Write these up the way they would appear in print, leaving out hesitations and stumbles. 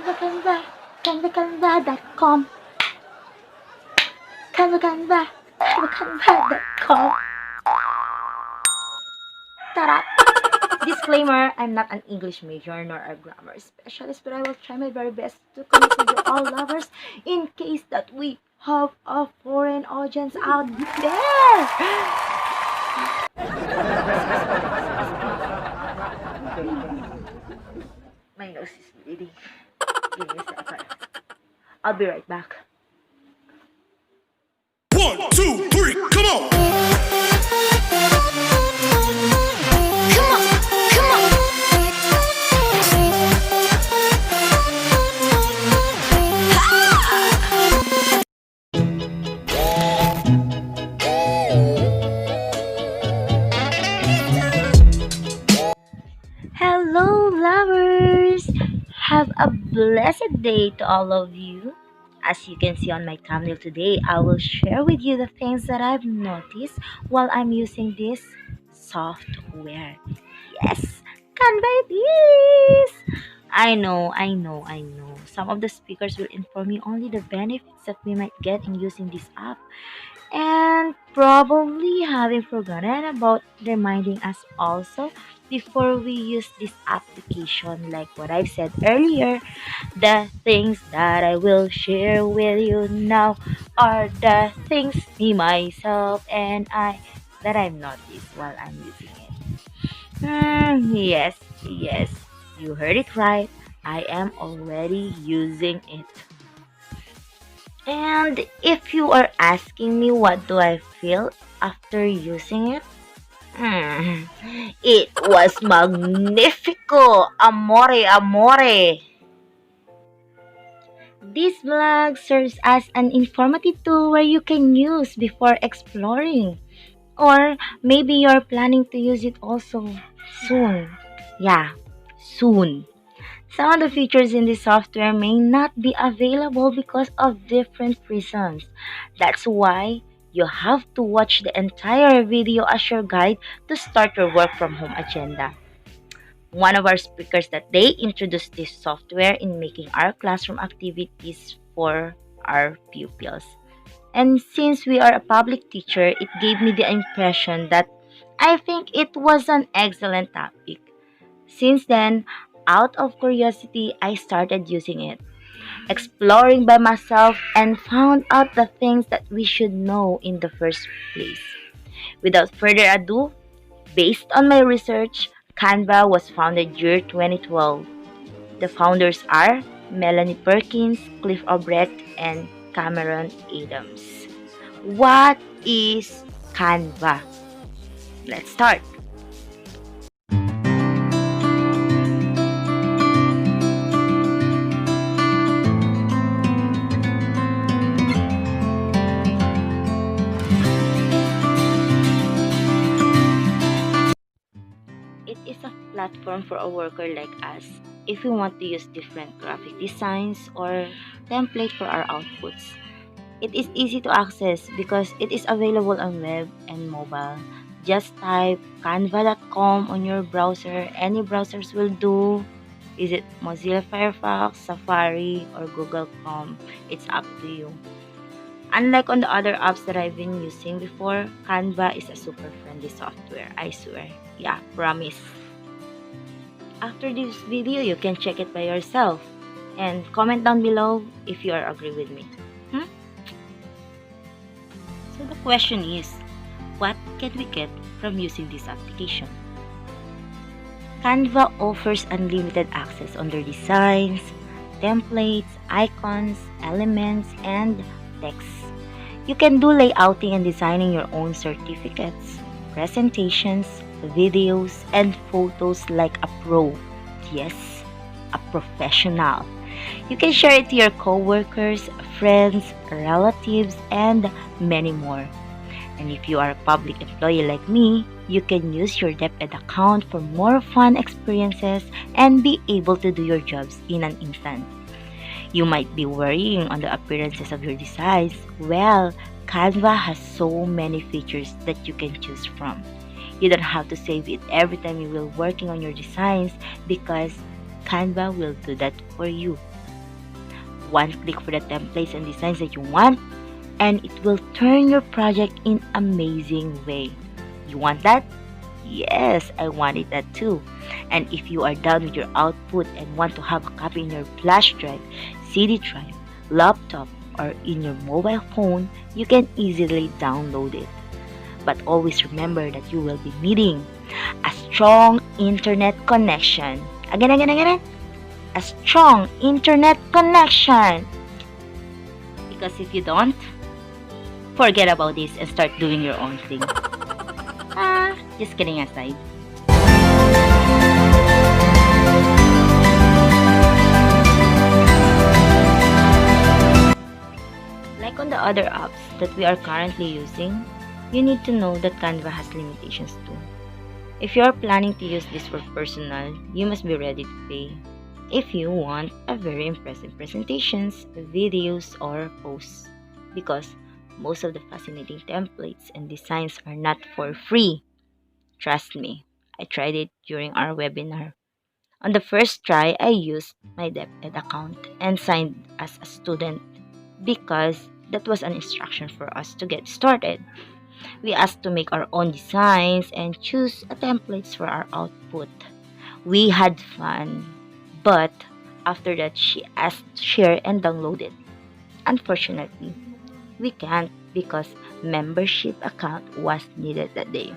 Canva, canva.com, canva.com. Tara! Disclaimer, I'm not an English major nor a grammar specialist, but I will try my very best to connect with you all lovers in case that we have a foreign audience out there. My nose is bleeding. Give me a second. I'll be right back. 1, 2, 3, come on! Hello, lovers! Have a blessed day to all of you. As you can see on my thumbnail today, I will share with you the things that I've noticed while I'm using this software. Yes, Canva it is! I know. Some of the speakers will inform you only the benefits that we might get in using this app and probably having forgotten about reminding us also before we use this application. Like what I've said earlier, the things that I will share with you now are the things me, myself, and I that I've noticed while I'm using it. Yes, you heard it right. I am already using it. And if you are asking me what do I feel after using it, hmm, it was magnifico, amore. This blog serves as an informative tool where you can use before exploring. Or maybe you're planning to use it also soon. Yeah, soon. Some of the features in this software may not be available because of different reasons. That's why you have to watch the entire video as your guide to start your work from home agenda. One of our speakers that they introduced this software in making our classroom activities for our pupils. And since we are a public teacher, it gave me the impression that I think it was an excellent topic. Since then, out of curiosity, I started using it, exploring by myself, and found out the things that we should know in the first place. Without further ado, based on my research, Canva was founded year 2012. The founders are Melanie Perkins, Cliff Obrecht, and Cameron Adams. What is Canva? Let's start. It is a platform for a worker like us if we want to use different graphic designs or template for our outputs. It is easy to access because it is available on web and mobile. Just type canva.com on your browser. Any browsers will do. Is it Mozilla Firefox, Safari, or Google Chrome? It's up to you. Unlike on the other apps that I've been using before, Canva is a super friendly software, I swear. Yeah, promise. After this video, you can check it by yourself and comment down below if you are agree with me. So the question is, what can we get from using this application? Canva offers unlimited access on their designs, templates, icons, elements, and text. You can do layouting and designing your own certificates, presentations, videos, and photos like a pro. Yes, a professional. You can share it to your coworkers, friends, relatives, and many more. And if you are a public employee like me, you can use your DepEd account for more fun experiences and be able to do your jobs in an instant. You might be worrying on the appearances of your designs. Well, Canva has so many features that you can choose from. You don't have to save it every time you will working on your designs because Canva will do that for you. One click for the templates and designs that you want, and it will turn your project in amazing way. You want that? Yes, I wanted that too. And if you are done with your output and want to have a copy in your flash drive, CD drive, laptop, or in your mobile phone, you can easily download it. But always remember that you will be needing a strong internet connection. Again. A strong internet connection. Because if you don't, forget about this and start doing your own thing. Just kidding aside. Like on the other apps that we are currently using, you need to know that Canva has limitations too. If you are planning to use this for personal, you must be ready to pay. If you want a very impressive presentations, videos, or posts, because most of the fascinating templates and designs are not for free. Trust me, I tried it during our webinar. On the first try, I used my DepEd account and signed as a student because that was an instruction for us to get started. We asked to make our own designs and choose a templates for our output. We had fun, but after that, she asked to share and download it. Unfortunately, we can't because membership account was needed that day.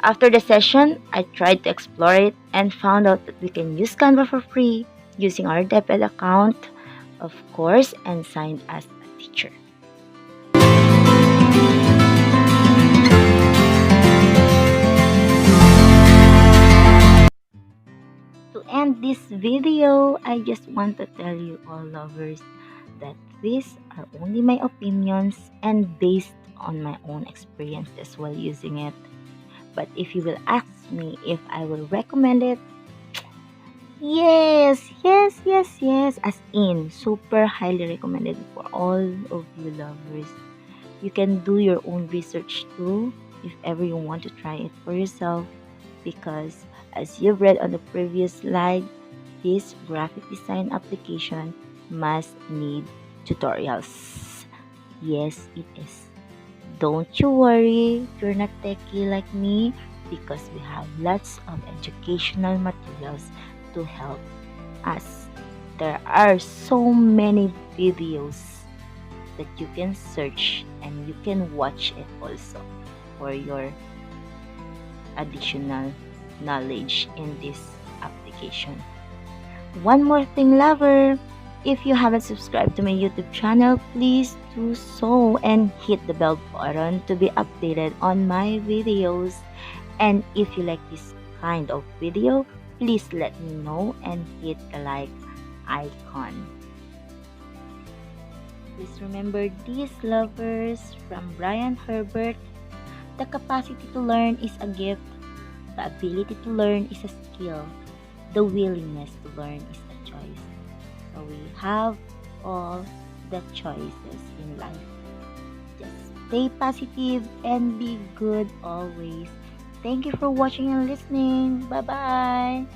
After the session, I tried to explore it and found out that we can use Canva for free using our DepEd account, of course, and signed as a teacher. To end this video, I just want to tell you all lovers that these are only my opinions and based on my own experiences while using it. But if you will ask me if I will recommend it, yes, as in super highly recommended for all of you lovers. You can do your own research too if ever you want to try it for yourself, because as you've read on the previous slide, this graphic design application must need tutorials. Yes, it is. Don't you worry, you're not techie like me, because we have lots of educational materials to help us. There are so many videos that you can search and you can watch it also for your additional knowledge in this application. One more thing, lover. If you haven't subscribed to my YouTube channel, please do so and hit the bell button to be updated on my videos. And if you like this kind of video, please let me know and hit the like icon. Please remember these, lovers, from Brian Herbert: the capacity to learn is a gift, the ability to learn is a skill, the willingness to learn is a choice. So we have all the choices in life. Just stay positive and be good always. Thank you for watching and listening. Bye bye.